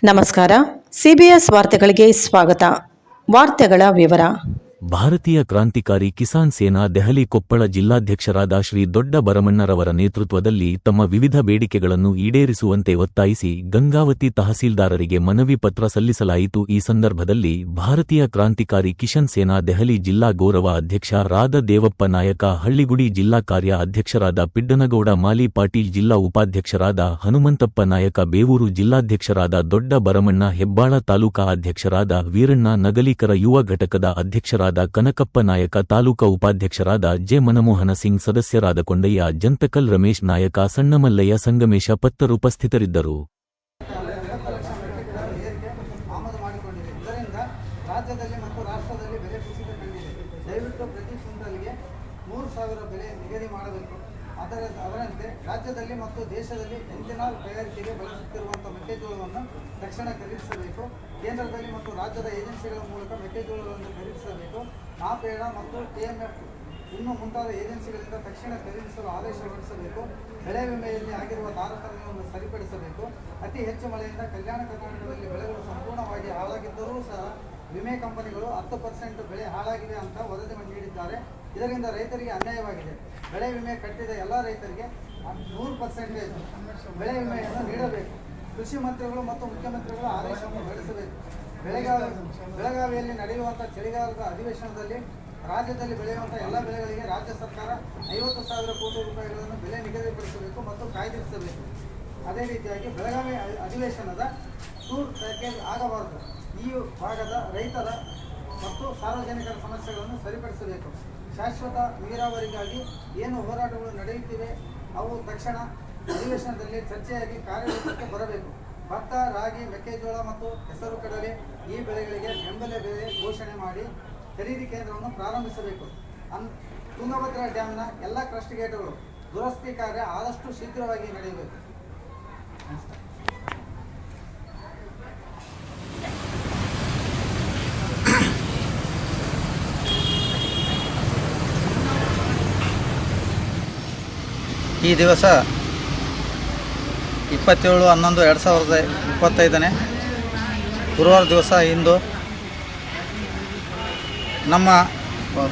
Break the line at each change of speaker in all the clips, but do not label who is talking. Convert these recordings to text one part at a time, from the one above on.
ನಮಸ್ಕಾರ. ಸಿಬಿಎಸ್ ವಾರ್ತೆಗಳಿಗೆ ಸ್ವಾಗತ. ವಾರ್ತೆಗಳ ವಿವರ.
ಭಾರತೀಯ ಕ್ರಾಂತಿಕಾರಿ ಕಿಸಾನ್ ಸೇನಾ ದೆಹಲಿ ಕೊಪ್ಪಳ ಜಿಲ್ಲಾಧ್ಯಕ್ಷರಾದ ಶ್ರೀ ದೊಡ್ಡ ಬರಮಣ್ಣರವರ ನೇತೃತ್ವದಲ್ಲಿ ತಮ್ಮ ವಿವಿಧ ಬೇಡಿಕೆಗಳನ್ನು ಈಡೇರಿಸುವಂತೆ ಒತ್ತಾಯಿಸಿ ಗಂಗಾವತಿ ತಹಸೀಲ್ದಾರರಿಗೆ ಮನವಿ ಪತ್ರ ಸಲ್ಲಿಸಲಾಯಿತು. ಈ ಸಂದರ್ಭದಲ್ಲಿ ಭಾರತೀಯ ಕ್ರಾಂತಿಕಾರಿ ಕಿಸಾನ್ ಸೇನಾ ದೆಹಲಿ ಜಿಲ್ಲಾ ಗೌರವ ಅಧ್ಯಕ್ಷ ರಾದ ದೇವಪ್ಪ ನಾಯಕ, ಹಳ್ಳಿಗುಡಿ ಜಿಲ್ಲಾ ಕಾರ್ಯ ಅಧ್ಯಕ್ಷರಾದ ಪಿಡ್ಡನಗೌಡ ಮಾಲಿ ಪಾಟೀಲ್, ಜಿಲ್ಲಾ ಉಪಾಧ್ಯಕ್ಷರಾದ ಹನುಮಂತಪ್ಪ ನಾಯಕ ಬೇವೂರು, ಜಿಲ್ಲಾಧ್ಯಕ್ಷರಾದ ದೊಡ್ಡ ಬರಮಣ್ಣ ಹೆಬ್ಬಾಳ, ತಾಲೂಕಾ ಅಧ್ಯಕ್ಷರಾದ ವೀರಣ್ಣ ನಗಲಿಕರ, ಯುವ ಘಟಕದ ಅಧ್ಯಕ್ಷರಾದ ಕನಕಪ್ಪ ನಾಯಕ, ತಾಲೂಕಾ ಉಪಾಧ್ಯಕ್ಷರಾದ ಜೆ ಮನಮೋಹನ ಸಿಂಗ್, ಸದಸ್ಯರಾದ ಕೊಂಡಯ್ಯ, ಜಂತಕಲ್ ರಮೇಶ್ ನಾಯಕ, ಸಣ್ಣಮಲ್ಲಯ್ಯ, ಸಂಗಮೇಶ ಪತ್ತರು ಉಪಸ್ಥಿತರಿದ್ದರು.
ರಾಜ್ಯದಲ್ಲಿ ಮತ್ತು ರಾಷ್ಟ್ರದಲ್ಲಿ ಬೆಲೆ ಕುಸಿತ ಕಂಡಿದೆ. ದಯವಿಟ್ಟು ಪ್ರತಿ ಕ್ವಿಂಟಲ್ಗೆ 3,000 ಬೆಲೆ ನಿಗದಿ ಮಾಡಬೇಕು. ಅದರಂತೆ ರಾಜ್ಯದಲ್ಲಿ ಮತ್ತು ದೇಶದಲ್ಲಿ ಎಂಜಿನಾಲ್ ತಯಾರಿಕೆಗೆ ಬಳಸುತ್ತಿರುವಂತಹ ಮೆಕ್ಕೆಜೋಳವನ್ನು ತಕ್ಷಣ ಖರೀದಿಸಬೇಕು. ಕೇಂದ್ರದಲ್ಲಿ ಮತ್ತು ರಾಜ್ಯದ ಏಜೆನ್ಸಿಗಳ ಮೂಲಕ ಮೆಕ್ಕೆಜೋಳವನ್ನು ಖರೀದಿಸಬೇಕು. ನಾಪೇಡ ಮತ್ತು ಕೆಎಂಎಫ್ ಇನ್ನು ಮುಂತಾದ ಏಜೆನ್ಸಿಗಳಿಂದ ತಕ್ಷಣ ಖರೀದಿಸಲು ಆದೇಶ ಹೊರಡಿಸಬೇಕು. ಬೆಳೆ ವಿಮೆಯಲ್ಲಿ ಆಗಿರುವ ತಾರತಮ್ಯವನ್ನು ಸರಿಪಡಿಸಬೇಕು. ಅತಿ ಹೆಚ್ಚು ಮಳೆಯಿಂದ ಕಲ್ಯಾಣ ಕರ್ನಾಟಕದಲ್ಲಿ ಬೆಳೆಗಳು ಸಂಪೂರ್ಣವಾಗಿ ಹಾಳಾಗಿದ್ದರೂ ಸಹ ವಿಮೆ ಕಂಪನಿಗಳು 10% ಬೆಳೆ ಹಾಳಾಗಿದೆ ಅಂತ ವರದಿ ನೀಡಿದ್ದಾರೆ. ಇದರಿಂದ ರೈತರಿಗೆ ಅನ್ಯಾಯವಾಗಿದೆ. ಬೆಳೆ ವಿಮೆ ಕಟ್ಟಿದ ಎಲ್ಲ ರೈತರಿಗೆ 100% ಬೆಳೆ ವಿಮೆಯನ್ನು ನೀಡಬೇಕು. ಕೃಷಿ ಮಂತ್ರಿಗಳು ಮತ್ತು ಮುಖ್ಯಮಂತ್ರಿಗಳು ಆದೇಶವನ್ನು ಹೊರಡಿಸಬೇಕು. ಬೆಳಗಾವಿಯಲ್ಲಿ ನಡೆಯುವಂಥ ಚಳಿಗಾಲದ ಅಧಿವೇಶನದಲ್ಲಿ ರಾಜ್ಯದಲ್ಲಿ ಬೆಳೆಯುವಂಥ ಎಲ್ಲ ಬೆಳೆಗಳಿಗೆ ರಾಜ್ಯ ಸರ್ಕಾರ 50,000 ಕೋಟಿ ರೂಪಾಯಿಗಳನ್ನು ಬೆಲೆ ನಿಗದಿಪಡಿಸಬೇಕು ಮತ್ತು ಕಾಯ್ದಿರಿಸಬೇಕು. ಅದೇ ರೀತಿಯಾಗಿ ಬೆಳಗಾವಿ ಅಧಿವೇಶನದ ಟೂರ್ ಪ್ಯಾಕೇಜ್ ಆಗಬಾರದು. ಈ ಭಾಗದ ರೈತರ ಮತ್ತು ಸಾರ್ವಜನಿಕರ ಸಮಸ್ಯೆಗಳನ್ನು ಸರಿಪಡಿಸಬೇಕು. ಶಾಶ್ವತ ನೀರಾವರಿಗಾಗಿ ಏನು ಹೋರಾಟಗಳು ನಡೆಯುತ್ತಿವೆ ಅವು ತಕ್ಷಣ ಅಧಿವೇಶನದಲ್ಲಿ ಚರ್ಚೆಯಾಗಿ ಕಾರ್ಯರೂಪಕ್ಕೆ ಬರಬೇಕು. ಭತ್ತ, ರಾಗಿ, ಮೆಕ್ಕೆಜೋಳ ಮತ್ತು ಹೆಸರು ಕಡಲೆ ಈ ಬೆಳೆಗಳಿಗೆ ಬೆಂಬಲ ಬೆಲೆ ಘೋಷಣೆ ಮಾಡಿ ಖರೀದಿ ಕೇಂದ್ರವನ್ನು ಪ್ರಾರಂಭಿಸಬೇಕು. ತುಂಗಭದ್ರಾ ಡ್ಯಾಮ್ನ ಎಲ್ಲ ಕ್ರಸ್ಟ್ ಗೇಟ್ಗಳು ದುರಸ್ತಿ ಕಾರ್ಯ ಆದಷ್ಟು ಶೀಘ್ರವಾಗಿ ನಡೆಯಬೇಕು. ಈ ದಿವಸ 27/11/2025 ಗುರುವಾರ ದಿವಸ ಇಂದು ನಮ್ಮ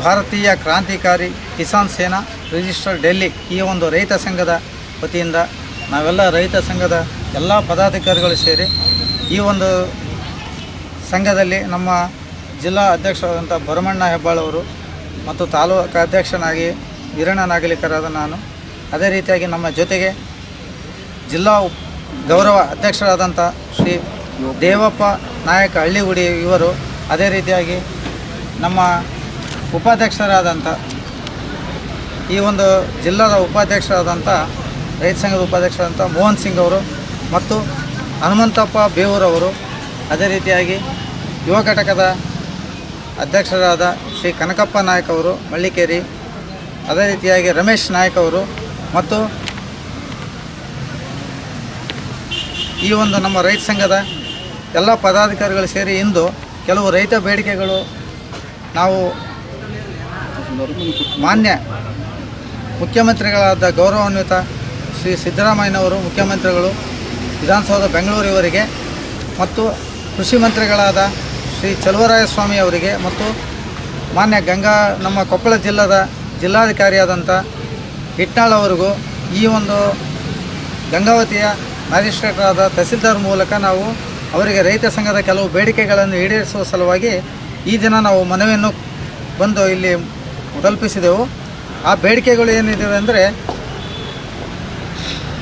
ಭಾರತೀಯ ಕ್ರಾಂತಿಕಾರಿ ಕಿಸಾನ್ ಸೇನಾ ರಿಜಿಸ್ಟರ್ ಡೆಲ್ಲಿ ಈ ಒಂದು ರೈತ ಸಂಘದ ವತಿಯಿಂದ ನಾವೆಲ್ಲ ರೈತ ಸಂಘದ ಎಲ್ಲ ಪದಾಧಿಕಾರಿಗಳು ಸೇರಿ ಈ ಒಂದು ಸಂಘದಲ್ಲಿ ನಮ್ಮ ಜಿಲ್ಲಾ ಅಧ್ಯಕ್ಷರಾದಂಥ ಭರಮಣ್ಣ ಹೆಬ್ಬಾಳವರು ಮತ್ತು ತಾಲೂಕು ಅಧ್ಯಕ್ಷನಾಗಿ ವೀರಣ್ಣ ನಾಗಲಿಕರಾದ ನಾನು, ಅದೇ ರೀತಿಯಾಗಿ ನಮ್ಮ ಜೊತೆಗೆ ಜಿಲ್ಲಾ ಗೌರವ ಅಧ್ಯಕ್ಷರಾದಂಥ ಶ್ರೀ ದೇವಪ್ಪ ನಾಯಕ ಹಳ್ಳಿಗುಡಿ ಇವರು, ಅದೇ ರೀತಿಯಾಗಿ ನಮ್ಮ ಉಪಾಧ್ಯಕ್ಷರಾದಂಥ ಈ ಒಂದು ಜಿಲ್ಲಾದ ಉಪಾಧ್ಯಕ್ಷರಾದಂಥ ರೈತ ಸಂಘದ ಉಪಾಧ್ಯಕ್ಷರಾದಂಥ ಮೋಹನ್ ಸಿಂಗ್ ಅವರು ಮತ್ತು ಹನುಮಂತಪ್ಪ ಬೇವೂರವರು, ಅದೇ ರೀತಿಯಾಗಿ ಯುವ ಘಟಕದ ಅಧ್ಯಕ್ಷರಾದ ಶ್ರೀ ಕನಕಪ್ಪ ನಾಯಕ್ ಅವರು ಮಳ್ಳಿಕೇರಿ, ಅದೇ ರೀತಿಯಾಗಿ ರಮೇಶ್ ನಾಯಕ್ ಅವರು ಮತ್ತು ಈ ಒಂದು ನಮ್ಮ ರೈತ ಸಂಘದ ಎಲ್ಲ ಪದಾಧಿಕಾರಿಗಳು ಸೇರಿ ಇಂದು ಕೆಲವು ರೈತ ಬೇಡಿಕೆಗಳು ನಾವು ಮಾನ್ಯ ಮುಖ್ಯಮಂತ್ರಿಗಳಾದ ಗೌರವಾನ್ವಿತ ಶ್ರೀ ಸಿದ್ದರಾಮಯ್ಯನವರು ಮುಖ್ಯಮಂತ್ರಿಗಳು ವಿಧಾನಸೌಧ ಬೆಂಗಳೂರು ಇವರಿಗೆ ಮತ್ತು ಕೃಷಿ ಮಂತ್ರಿಗಳಾದ ಶ್ರೀ ಚಲುವರಾಯಸ್ವಾಮಿ ಅವರಿಗೆ ಮತ್ತು ಮಾನ್ಯ ನಮ್ಮ ಕೊಪ್ಪಳ ಜಿಲ್ಲಾದ ಜಿಲ್ಲಾಧಿಕಾರಿಯಾದಂಥ ಹಿಟ್ನಾಳ್ ಅವರಿಗೂ ಈ ಒಂದು ಗಂಗಾವತಿಯ ಮ್ಯಾಜಿಸ್ಟ್ರೇಟರಾದ ತಹಸೀಲ್ದಾರ್ ಮೂಲಕ ನಾವು ಅವರಿಗೆ ರೈತ ಸಂಘದ ಕೆಲವು ಬೇಡಿಕೆಗಳನ್ನು ಈಡೇರಿಸುವ ಸಲುವಾಗಿ ಈ ದಿನ ನಾವು ಮನವಿಯನ್ನು ಬಂದು ಇಲ್ಲಿ ತಲುಪಿಸಿದೆವು. ಆ ಬೇಡಿಕೆಗಳು ಏನಿದ್ದಾವೆ ಅಂದರೆ,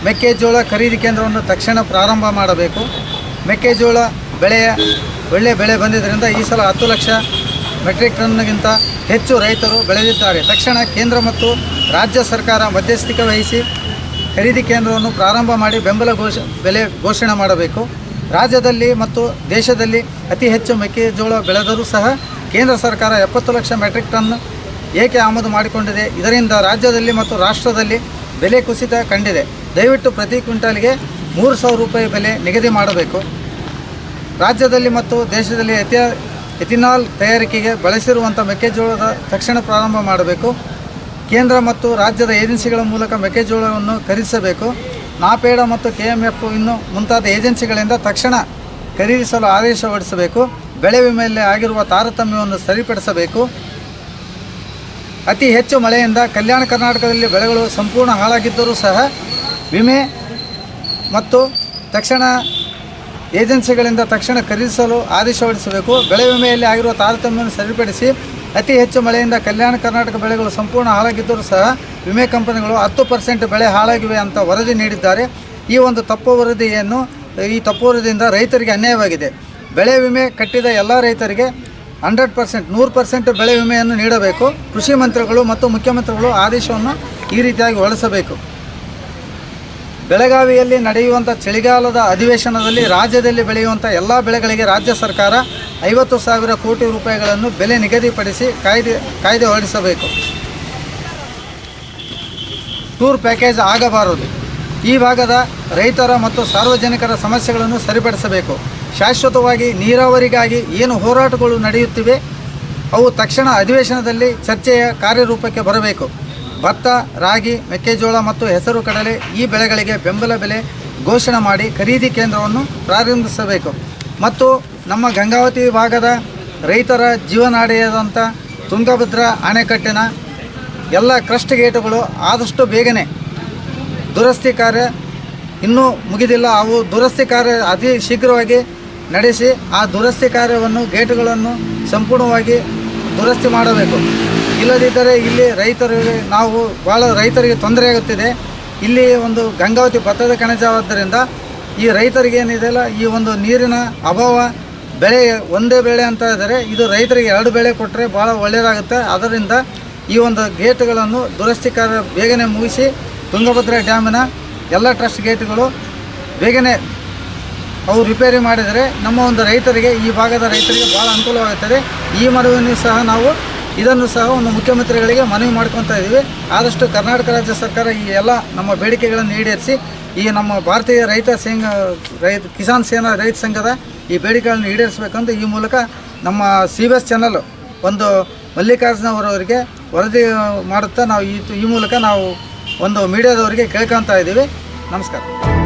ಮೆಕ್ಕೆಜೋಳ ಖರೀದಿ ಕೇಂದ್ರವನ್ನು ತಕ್ಷಣ ಪ್ರಾರಂಭ ಮಾಡಬೇಕು. ಮೆಕ್ಕೆಜೋಳ ಒಳ್ಳೆಯ ಬೆಳೆ ಬಂದಿದ್ದರಿಂದ ಈ ಸಲ 10 ಲಕ್ಷ ಮೆಟ್ರಿಕ್ ಟನ್ಗಿಂತ ಹೆಚ್ಚು ರೈತರು ಬೆಳೆದಿದ್ದಾರೆ. ತಕ್ಷಣ ಕೇಂದ್ರ ಮತ್ತು ರಾಜ್ಯ ಸರ್ಕಾರ ಮಧ್ಯಸ್ಥಿಕೆ ವಹಿಸಿ ಖರೀದಿ ಕೇಂದ್ರವನ್ನು ಪ್ರಾರಂಭ ಮಾಡಿ ಬೆಲೆ ಘೋಷಣೆ ಮಾಡಬೇಕು. ರಾಜ್ಯದಲ್ಲಿ ಮತ್ತು ದೇಶದಲ್ಲಿ ಅತಿ ಹೆಚ್ಚು ಮೆಕ್ಕೆಜೋಳ ಬೆಳೆದರೂ ಸಹ ಕೇಂದ್ರ ಸರ್ಕಾರ 70 ಲಕ್ಷ ಮೆಟ್ರಿಕ್ ಟನ್ ಏಕೆ ಆಮದು ಮಾಡಿಕೊಂಡಿದೆ. ಇದರಿಂದ ರಾಜ್ಯದಲ್ಲಿ ಮತ್ತು ರಾಷ್ಟ್ರದಲ್ಲಿ ಬೆಲೆ ಕುಸಿತ ಕಂಡಿದೆ. ದಯವಿಟ್ಟು ಪ್ರತಿ ಕ್ವಿಂಟಾಲ್ಗೆ 3,000 ರೂಪಾಯಿ ಬೆಲೆ ನಿಗದಿ ಮಾಡಬೇಕು. ರಾಜ್ಯದಲ್ಲಿ ಮತ್ತು ದೇಶದಲ್ಲಿ ಎಥಿನಾಲ್ ತಯಾರಿಕೆಗೆ ಬಳಸಿರುವಂಥ ಮೆಕ್ಕೆಜೋಳದ ತಕ್ಷಣ ಪ್ರಾರಂಭ ಮಾಡಬೇಕು. ಕೇಂದ್ರ ಮತ್ತು ರಾಜ್ಯದ ಏಜೆನ್ಸಿಗಳ ಮೂಲಕ ಮೆಕ್ಕೆಜೋಳವನ್ನು ಖರೀದಿಸಬೇಕು. ನಾಪೇಡ ಮತ್ತು ಕೆಎಂಎಫ್ ಇನ್ನು ಮುಂತಾದ ಏಜೆನ್ಸಿಗಳಿಂದ ತಕ್ಷಣ ಖರೀದಿಸಲು ಆದೇಶ ಹೊರಡಿಸಬೇಕು. ಬೆಳೆ ವಿಮೆಯಲ್ಲಿ ಆಗಿರುವ ತಾರತಮ್ಯವನ್ನು ಸರಿಪಡಿಸಬೇಕು. ಅತಿ ಹೆಚ್ಚು ಮಳೆಯಿಂದ ಕಲ್ಯಾಣ ಕರ್ನಾಟಕದಲ್ಲಿ ಬೆಳೆಗಳು ಸಂಪೂರ್ಣ ಹಾಳಾಗಿದ್ದರೂ ಸಹ ವಿಮೆ ಮತ್ತು ತಕ್ಷಣ ಏಜೆನ್ಸಿಗಳಿಂದ ತಕ್ಷಣ ಖರೀದಿಸಲು ಆದೇಶ ಹೊರಡಿಸಬೇಕು. ಬೆಳೆ ವಿಮೆಯಲ್ಲಿ ಆಗಿರುವ ತಾರತಮ್ಯವನ್ನು ಸರಿಪಡಿಸಿ ಅತಿ ಹೆಚ್ಚು ಮಳೆಯಿಂದ ಕಲ್ಯಾಣ ಕರ್ನಾಟಕ ಬೆಳೆಗಳು ಸಂಪೂರ್ಣ ಹಾಳಾಗಿದ್ದರೂ ಸಹ ವಿಮೆ ಕಂಪನಿಗಳು 10% ಬೆಳೆ ಹಾಳಾಗಿವೆ ಅಂತ ವರದಿ ನೀಡಿದ್ದಾರೆ. ಈ ಒಂದು ತಪ್ಪು ವರದಿಯಿಂದ ರೈತರಿಗೆ ಅನ್ಯಾಯವಾಗಿದೆ. ಬೆಳೆ ವಿಮೆ ಕಟ್ಟಿದ ಎಲ್ಲ ರೈತರಿಗೆ 100% ಬೆಳೆ ವಿಮೆಯನ್ನು ನೀಡಬೇಕು. ಕೃಷಿ ಮಂತ್ರಿಗಳು ಮತ್ತು ಮುಖ್ಯಮಂತ್ರಿಗಳು ಆದೇಶವನ್ನು ಈ ರೀತಿಯಾಗಿ ಹೊರಡಿಸಬೇಕು. ಬೆಳಗಾವಿಯಲ್ಲಿ ನಡೆಯುವಂಥ ಚಳಿಗಾಲದ ಅಧಿವೇಶನದಲ್ಲಿ ರಾಜ್ಯದಲ್ಲಿ ಬೆಳೆಯುವಂಥ ಎಲ್ಲ ಬೆಳೆಗಳಿಗೆ ರಾಜ್ಯ ಸರ್ಕಾರ 50,000 ಕೋಟಿ ರೂಪಾಯಿಗಳನ್ನು ಬೆಲೆ ನಿಗದಿಪಡಿಸಿ ಕಾಯ್ದೆ ಹೊರಡಿಸಬೇಕು. ಟೂರ್ ಪ್ಯಾಕೇಜ್ ಆಗಬಾರದು. ಈ ಭಾಗದ ರೈತರ ಮತ್ತು ಸಾರ್ವಜನಿಕರ ಸಮಸ್ಯೆಗಳನ್ನು ಸರಿಪಡಿಸಬೇಕು. ಶಾಶ್ವತವಾಗಿ ನೀರಾವರಿಗಾಗಿ ಏನು ಹೋರಾಟಗಳು ನಡೆಯುತ್ತಿವೆ ಅವು ತಕ್ಷಣ ಅಧಿವೇಶನದಲ್ಲಿ ಚರ್ಚೆಯ ಕಾರ್ಯರೂಪಕ್ಕೆ ಬರಬೇಕು. ಭತ್ತ, ರಾಗಿ, ಮೆಕ್ಕೆಜೋಳ ಮತ್ತು ಹೆಸರು ಕಡಲೆ ಈ ಬೆಳೆಗಳಿಗೆ ಬೆಂಬಲ ಬೆಲೆ ಘೋಷಣೆ ಮಾಡಿ ಖರೀದಿ ಕೇಂದ್ರವನ್ನು ಪ್ರಾರಂಭಿಸಬೇಕು. ಮತ್ತು ನಮ್ಮ ಗಂಗಾವತಿ ಭಾಗದ ರೈತರ ಜೀವನಾಡಿಯಾದಂಥ ತುಂಗಭದ್ರಾ ಅಣೆಕಟ್ಟಿನ ಎಲ್ಲ ಕ್ರಸ್ಟ್ ಗೇಟುಗಳು ಆದಷ್ಟು ಬೇಗನೆ ದುರಸ್ತಿ ಕಾರ್ಯ ಇನ್ನೂ ಮುಗಿದಿಲ್ಲ. ಅವು ದುರಸ್ತಿ ಕಾರ್ಯ ಅತಿ ಶೀಘ್ರವಾಗಿ ನಡೆಸಿ ಆ ದುರಸ್ತಿ ಕಾರ್ಯವನ್ನು ಗೇಟುಗಳನ್ನು ಸಂಪೂರ್ಣವಾಗಿ ದುರಸ್ತಿ ಮಾಡಬೇಕು. ಇಲ್ಲದಿದ್ದರೆ ಇಲ್ಲಿ ರೈತರಿಗೆ ತೊಂದರೆಯಾಗುತ್ತಿದೆ. ಇಲ್ಲಿ ಒಂದು ಗಂಗಾವತಿ ಭತ್ತದ ಕಣಜವಾದ್ದರಿಂದ ಈ ರೈತರಿಗೆ ಏನಿದೆಯಲ್ಲ ಈ ಒಂದು ನೀರಿನ ಅಭಾವ, ಬೆಳೆ ಒಂದೇ ಬೆಳೆ ಅಂತ ಇದ್ದರೆ ಇದು ರೈತರಿಗೆ 2 ಬೆಳೆ ಕೊಟ್ಟರೆ ಭಾಳ ಒಳ್ಳೆಯದಾಗುತ್ತೆ. ಅದರಿಂದ ಈ ಒಂದು ಗೇಟ್ಗಳನ್ನು ದುರಸ್ತಿ ಕಾರ್ಯ ಬೇಗನೆ ಮುಗಿಸಿ ತುಂಗಭದ್ರಾ ಡ್ಯಾಮಿನ ಎಲ್ಲ ಟ್ರಸ್ಟ್ ಗೇಟ್ಗಳು ಬೇಗನೆ ಅವು ರಿಪೇರಿ ಮಾಡಿದರೆ ನಮ್ಮ ಒಂದು ರೈತರಿಗೆ, ಈ ಭಾಗದ ರೈತರಿಗೆ ಭಾಳ ಅನುಕೂಲವಾಗುತ್ತದೆ. ಈ ಮನವಿಯನ್ನು ಸಹ ಇದನ್ನು ಸಹ ಒಂದು ಮುಖ್ಯಮಂತ್ರಿಗಳಿಗೆ ಮನವಿ ಮಾಡ್ಕೊತಾ ಇದ್ದೀವಿ. ಆದಷ್ಟು ಕರ್ನಾಟಕ ರಾಜ್ಯ ಸರ್ಕಾರ ಈ ಎಲ್ಲ ನಮ್ಮ ಬೇಡಿಕೆಗಳನ್ನು ಈಡೇರಿಸಿ ಈ ನಮ್ಮ ಭಾರತೀಯ ಕಿಸಾನ್ ಸೇನಾ ರೈತ ಸಂಘದ ಈ ಬೇಡಿಕೆಗಳನ್ನು ಈಡೇರಿಸಬೇಕಂತ ಈ ಮೂಲಕ ನಮ್ಮ CBS ಚಾನಲ್ ಒಂದು ಮಲ್ಲಿಕಾರ್ಜುನ ಅವರವರಿಗೆ ವರದಿ ಮಾಡುತ್ತಾ ನಾವು ಈ ಮೂಲಕ ನಾವು ಒಂದು ಮೀಡಿಯಾದವರಿಗೆ ಕೇಳ್ಕೊತಾ ಇದ್ದೀವಿ. ನಮಸ್ಕಾರ.